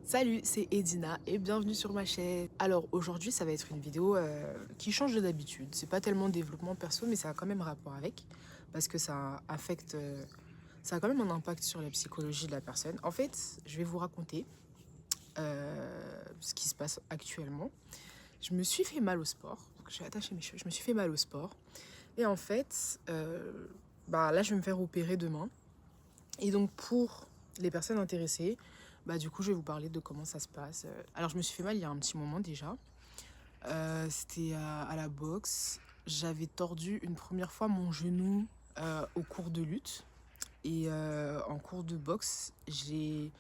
Salut, c'est Edina et bienvenue sur ma chaîne. Alors aujourd'hui ça va être une vidéo qui change de d'habitude. C'est pas tellement développement perso mais ça a quand même rapport avec parce que ça affecte, ça a quand même un impact sur la psychologie de la personne. En fait, je vais vous raconter ce qui se passe actuellement. Je me suis fait mal au sport, donc j'ai attaché mes cheveux, je me suis fait mal au sport et en fait, là je vais me faire opérer demain et donc pour les personnes intéressées, du coup, je vais vous parler de comment ça se passe. Alors, je me suis fait mal il y a un petit moment déjà. C'était à la boxe. J'avais tordu une première fois mon genou au cours de lutte. Et en cours de boxe, j'ai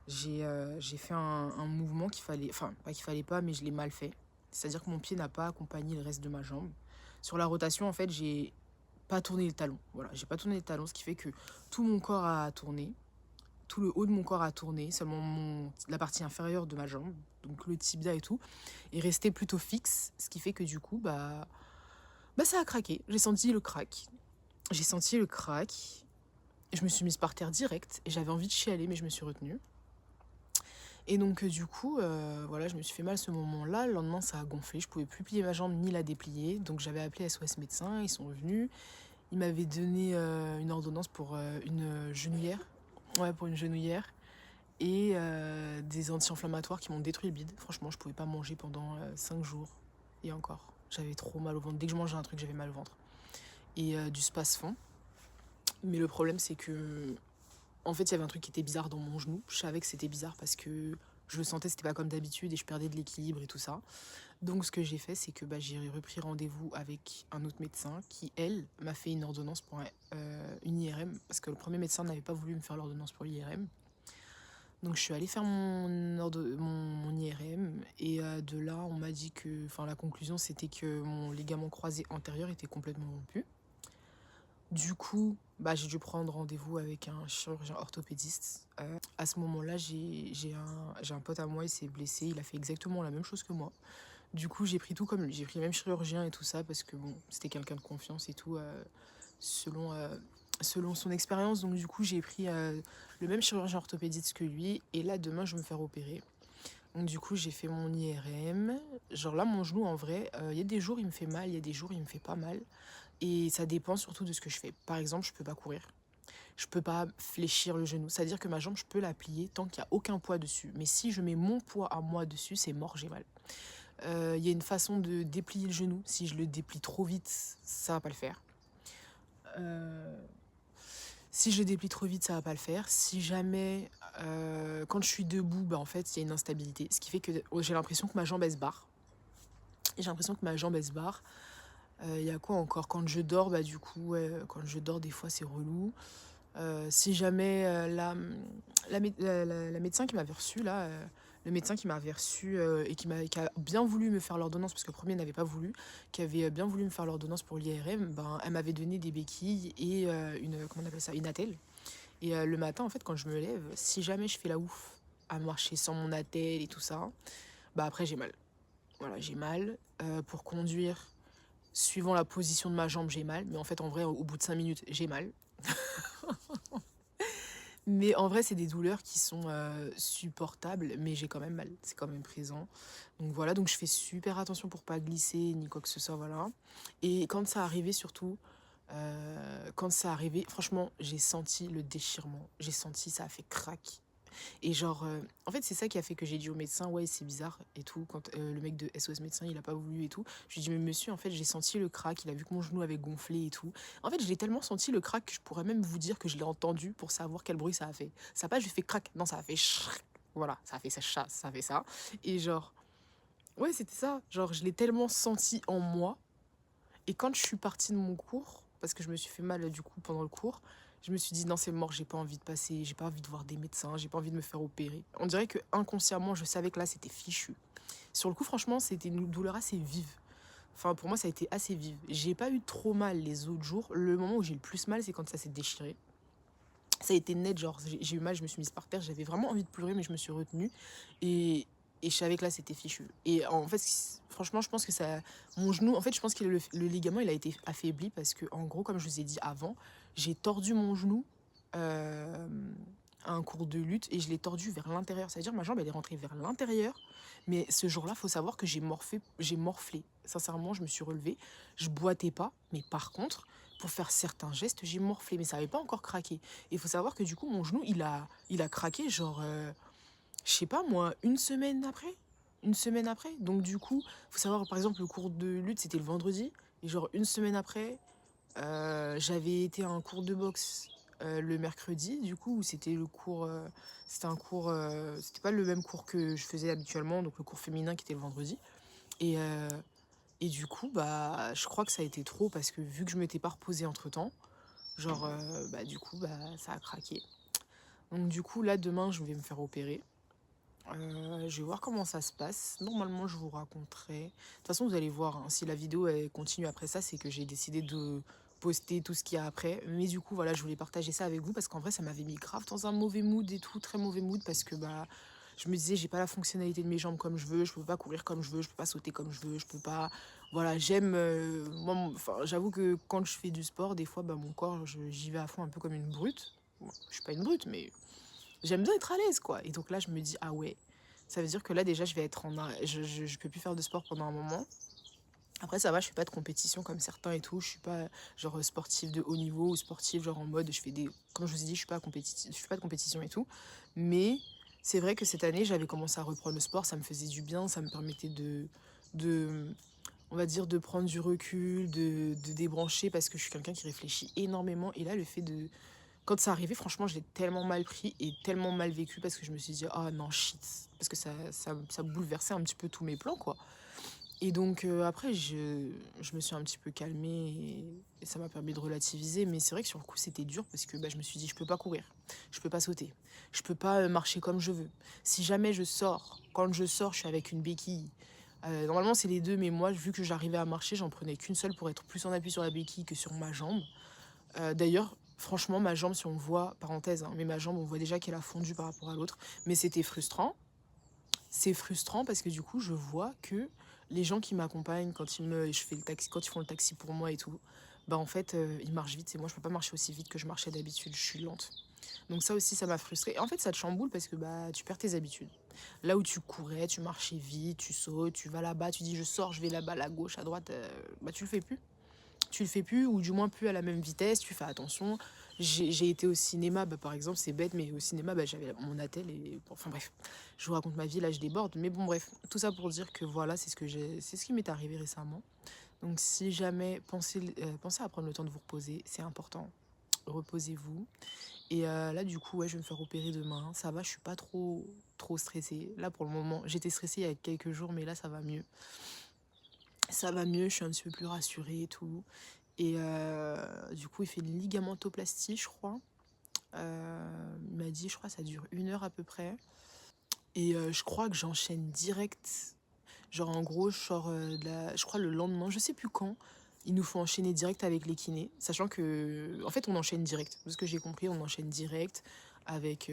fait un mouvement qu'il fallait... Enfin, pas qu'il fallait pas, mais je l'ai mal fait. C'est-à-dire que mon pied n'a pas accompagné le reste de ma jambe. Sur la rotation, en fait, j'ai pas tourné les talons. Voilà, j'ai pas tourné les talons, ce qui fait que tout mon corps a tourné, tout le haut de mon corps a tourné, seulement la partie inférieure de ma jambe, donc le tibia et tout, est resté plutôt fixe, ce qui fait que du coup, ça a craqué. J'ai senti le crack. J'ai senti le crack. Je me suis mise par terre direct et j'avais envie de chialer, mais je me suis retenue. Et donc, du coup, voilà, je me suis fait mal ce moment-là. Le lendemain, ça a gonflé. Je pouvais plus plier ma jambe ni la déplier. Donc, j'avais appelé SOS médecin. Ils sont venus. Ils m'avaient donné une ordonnance pour une genouillère. Ouais, pour une genouillère. Et des anti-inflammatoires qui m'ont détruit le bide. Franchement, je pouvais pas manger pendant 5 jours. Et encore, j'avais trop mal au ventre. Dès que je mangeais un truc, j'avais mal au ventre. Et du spasfon. Mais le problème, c'est que, en fait, il y avait un truc qui était bizarre dans mon genou. Je savais que c'était bizarre parce que je le sentais, c'était pas comme d'habitude et je perdais de l'équilibre et tout ça. Donc, ce que j'ai fait, c'est que j'ai repris rendez-vous avec un autre médecin qui, elle, m'a fait une ordonnance pour une IRM. Parce que le premier médecin n'avait pas voulu me faire l'ordonnance pour l'IRM. Donc je suis allée faire mon IRM et de là on m'a dit que, enfin la conclusion c'était que mon ligament croisé antérieur était complètement rompu. Du coup, j'ai dû prendre rendez-vous avec un chirurgien orthopédiste. À ce moment-là, j'ai un pote à moi, il s'est blessé, il a fait exactement la même chose que moi. Du coup, j'ai pris tout comme lui, j'ai pris le même chirurgien et tout ça parce que bon, c'était quelqu'un de confiance et tout, selon, selon son expérience. Donc du coup, j'ai pris le même chirurgien orthopédiste que lui et là, demain, je vais me faire opérer. Donc du coup, j'ai fait mon IRM. Genre là, mon genou, en vrai, il y a des jours, il me fait mal, il y a des jours, il me fait pas mal. Et ça dépend surtout de ce que je fais. Par exemple, je peux pas courir. Je peux pas fléchir le genou. C'est-à-dire que ma jambe, je peux la plier tant qu'il n'y a aucun poids dessus. Mais si je mets mon poids à moi dessus, c'est mort, j'ai mal. Il y a une façon de déplier le genou. Si je le déplie trop vite, ça va pas le faire. Si je le déplie trop vite, ça va pas le faire. Si jamais, quand je suis debout, en fait, il y a une instabilité. Ce qui fait que j'ai l'impression que ma jambe, elle se barre. Et j'ai l'impression que ma jambe, elle se barre. Il y a quoi encore? Quand je dors, du coup, ouais, quand je dors, des fois, c'est relou. Si jamais la médecin qui m'avait reçu là, le médecin qui m'avait reçu et qui a bien voulu me faire l'ordonnance parce que le premier n'avait pas voulu, qui avait bien voulu me faire l'ordonnance pour l'IRM, elle m'avait donné des béquilles et une, comment on appelle ça, une attelle. Et le matin, en fait, quand je me lève, si jamais je fais la ouf à marcher sans mon attelle et tout ça, après j'ai mal. Voilà, j'ai mal. Pour conduire, suivant la position de ma jambe, j'ai mal. Mais en fait, en vrai, au bout de 5 minutes, j'ai mal. Mais en vrai, c'est des douleurs qui sont supportables, mais j'ai quand même mal, c'est quand même présent. Donc voilà, donc je fais super attention pour pas glisser ni quoi que ce soit, voilà. Et quand ça arrivait surtout, quand ça arrivait, franchement, j'ai senti le déchirement. J'ai senti, ça a fait crack. Et genre, en fait, c'est ça qui a fait que j'ai dit au médecin, ouais, c'est bizarre et tout. Quand le mec de SOS médecin, il a pas voulu et tout. Je lui ai dit, mais monsieur, en fait, j'ai senti le crack. Il a vu que mon genou avait gonflé et tout. En fait, je l'ai tellement senti le crack que je pourrais même vous dire que je l'ai entendu pour savoir quel bruit ça a fait. Ça a pas juste fait crack, non, ça a fait chrrr. Voilà, ça a fait ça, ça a fait ça. Et genre, ouais, c'était ça. Genre, je l'ai tellement senti en moi. Et quand je suis partie de mon cours, parce que je me suis fait mal du coup pendant le cours, je me suis dit non c'est mort, j'ai pas envie de passer, j'ai pas envie de voir des médecins, j'ai pas envie de me faire opérer. On dirait que inconsciemment je savais que là c'était fichu. Sur le coup franchement c'était une douleur assez vive. Enfin pour moi ça a été assez vive. J'ai pas eu trop mal les autres jours. Le moment où j'ai le plus mal c'est quand ça s'est déchiré. Ça a été net, genre j'ai eu mal, je me suis mise par terre, j'avais vraiment envie de pleurer mais je me suis retenue. Et je savais que là c'était fichu. Et en fait, franchement, je pense que ça. Mon genou, en fait, je pense que le ligament il a été affaibli parce que, en gros, comme je vous ai dit avant, j'ai tordu mon genou à un cours de lutte et je l'ai tordu vers l'intérieur. C'est-à-dire ma jambe, elle est rentrée vers l'intérieur. Mais ce jour-là, faut savoir que j'ai morflé. Sincèrement, je me suis relevée. Je boitais pas. Mais par contre, pour faire certains gestes, j'ai morflé. Mais ça n'avait pas encore craqué. Et il faut savoir que du coup, mon genou, il a craqué genre, je sais pas moi, une semaine après. Une semaine après. Donc du coup, faut savoir, par exemple, le cours de lutte, c'était le vendredi. Et genre, une semaine après, j'avais été à un cours de boxe le mercredi, du coup, où c'était le cours. C'était un cours. C'était pas le même cours que je faisais habituellement, donc le cours féminin qui était le vendredi. Et, euh, et du coup, bah, je crois que ça a été trop parce que vu que je m'étais pas reposée entre temps, genre, bah, du coup, bah, ça a craqué. Donc, du coup, là, demain, je vais me faire opérer. Je vais voir comment ça se passe. Normalement, je vous raconterai. De toute façon, vous allez voir, hein, si la vidéo elle continue après ça, c'est que j'ai décidé de poster tout ce qu'il y a après. Mais du coup, voilà, je voulais partager ça avec vous parce qu'en vrai, ça m'avait mis grave dans un mauvais mood et tout, très mauvais mood parce que bah, je me disais, j'ai pas la fonctionnalité de mes jambes comme je veux, je peux pas courir comme je veux, je peux pas sauter comme je veux, je peux pas. Voilà, j'aime. Moi, enfin, j'avoue que quand je fais du sport, des fois, bah, mon corps, j'y vais à fond un peu comme une brute. Bon, je suis pas une brute, mais j'aime bien être à l'aise, quoi. Et donc là, je me dis, ah ouais, ça veut dire que là, déjà, je vais être en arrêt. Je peux plus faire de sport pendant un moment. Après, ça va, je fais pas de compétition comme certains et tout. Je suis pas genre sportive de haut niveau ou sportive genre en mode, je fais des. Comme je vous ai dit, je suis pas compétitive, je fais pas de compétition et tout. Mais c'est vrai que cette année, j'avais commencé à reprendre le sport. Ça me faisait du bien, ça me permettait de on va dire, de prendre du recul, de débrancher parce que je suis quelqu'un qui réfléchit énormément. Et là, le fait de quand ça arrivait, franchement, je l'ai tellement mal pris et tellement mal vécu parce que je me suis dit, ah non, shit. Parce que ça bouleversait un petit peu tous mes plans, quoi. Et donc, après, je me suis un petit peu calmée et ça m'a permis de relativiser. Mais c'est vrai que sur le coup, c'était dur parce que bah, je me suis dit, je peux pas courir, je peux pas sauter, je peux pas marcher comme je veux. Si jamais je sors, quand je sors, je suis avec une béquille. Normalement, c'est les deux, mais moi, vu que j'arrivais à marcher, j'en prenais qu'une seule pour être plus en appui sur la béquille que sur ma jambe. D'ailleurs, franchement, ma jambe, si on voit, parenthèse, hein, mais ma jambe, on voit déjà qu'elle a fondu par rapport à l'autre. Mais c'était frustrant. C'est frustrant parce que du coup, je vois que les gens qui m'accompagnent je fais le taxi, quand ils font le taxi pour moi et tout, bah en fait, ils marchent vite. Et moi, je peux pas marcher aussi vite que je marchais d'habitude. Je suis lente. Donc ça aussi, ça m'a frustrée. Et en fait, ça te chamboule parce que bah tu perds tes habitudes. Là où tu courais, tu marchais vite, tu sautes, tu vas là-bas, tu dis je sors, je vais là-bas, à gauche, à droite, bah tu le fais plus. Tu le fais plus, ou du moins plus à la même vitesse, tu fais attention. J'ai été au cinéma, bah, par exemple, c'est bête, mais au cinéma, bah, j'avais mon attel et... Enfin bref, je vous raconte ma vie, là je déborde. Mais bon, bref, tout ça pour dire que voilà, c'est ce qui m'est arrivé récemment. Donc si jamais, pensez à prendre le temps de vous reposer, c'est important. Reposez-vous. Et là, du coup, ouais, je vais me faire opérer demain. Ça va, je suis pas trop stressée. Là, pour le moment, j'étais stressée il y a quelques jours, mais là, ça va mieux. Ça va mieux, je suis un petit peu plus rassurée et tout. Et du coup, il fait une ligamentoplastie, je crois. Il m'a dit, je crois, ça dure 1 heure à peu près. Et je crois que j'enchaîne direct. Genre, en gros, je crois le lendemain, je sais plus quand. Il nous faut enchaîner direct avec les kinés. Sachant que, en fait, on enchaîne direct. De ce que j'ai compris, on enchaîne direct avec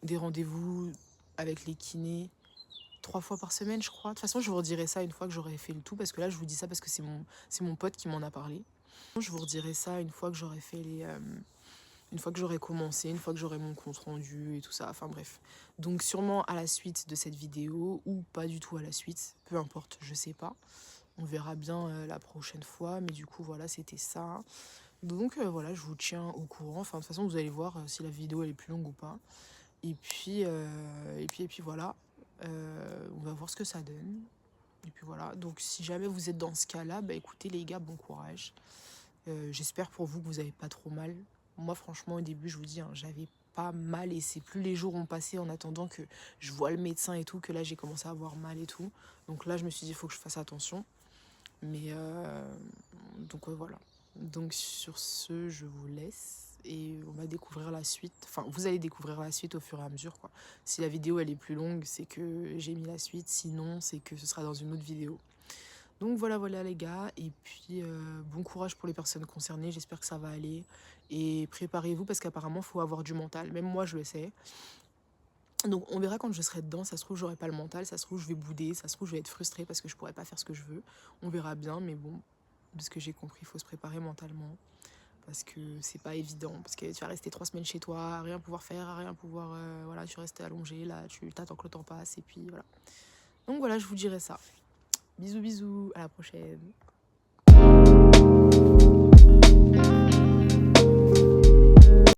des rendez-vous avec les kinés 3 fois par semaine, je crois. De toute façon, je vous redirai ça une fois que j'aurai fait le tout, parce que là, je vous dis ça parce que c'est mon pote qui m'en a parlé. Je vous redirai ça une fois que j'aurai fait une fois que j'aurai commencé, une fois que j'aurai mon compte rendu et tout ça. Enfin bref. Donc sûrement à la suite de cette vidéo, ou pas du tout à la suite, peu importe, je sais pas. On verra bien la prochaine fois, mais du coup, voilà, c'était ça. Donc voilà, je vous tiens au courant. Enfin, de toute façon, vous allez voir si la vidéo elle est plus longue ou pas. Et puis voilà, on va voir ce que ça donne. Et puis voilà, donc si jamais vous êtes dans ce cas-là, bah écoutez les gars, bon courage. J'espère pour vous que vous avez pas trop mal. Moi franchement au début je vous dis, hein, j'avais pas mal et c'est plus les jours ont passé en attendant que je vois le médecin et tout, que là j'ai commencé à avoir mal et tout. Donc là je me suis dit il faut que je fasse attention. Mais donc ouais, voilà. Donc sur ce, je vous laisse et on va découvrir la suite. Enfin, vous allez découvrir la suite au fur et à mesure, quoi. Si la vidéo elle est plus longue, c'est que j'ai mis la suite. Sinon, c'est que ce sera dans une autre vidéo. Donc voilà, voilà les gars. Et puis bon courage pour les personnes concernées. J'espère que ça va aller. Et préparez-vous parce qu'apparemment, il faut avoir du mental. Même moi, je le sais. Donc on verra quand je serai dedans, ça se trouve j'aurai pas le mental, ça se trouve je vais bouder, ça se trouve je vais être frustrée parce que je pourrai pas faire ce que je veux. On verra bien, mais bon, de ce que j'ai compris, il faut se préparer mentalement. parce que c'est pas évident, parce que tu vas rester 3 semaines chez toi, à rien pouvoir faire, à rien pouvoir, voilà, tu restes allongé, là, tu t'attends que le temps passe, et puis voilà. Donc voilà, je vous dirais ça. Bisous, bisous, à la prochaine.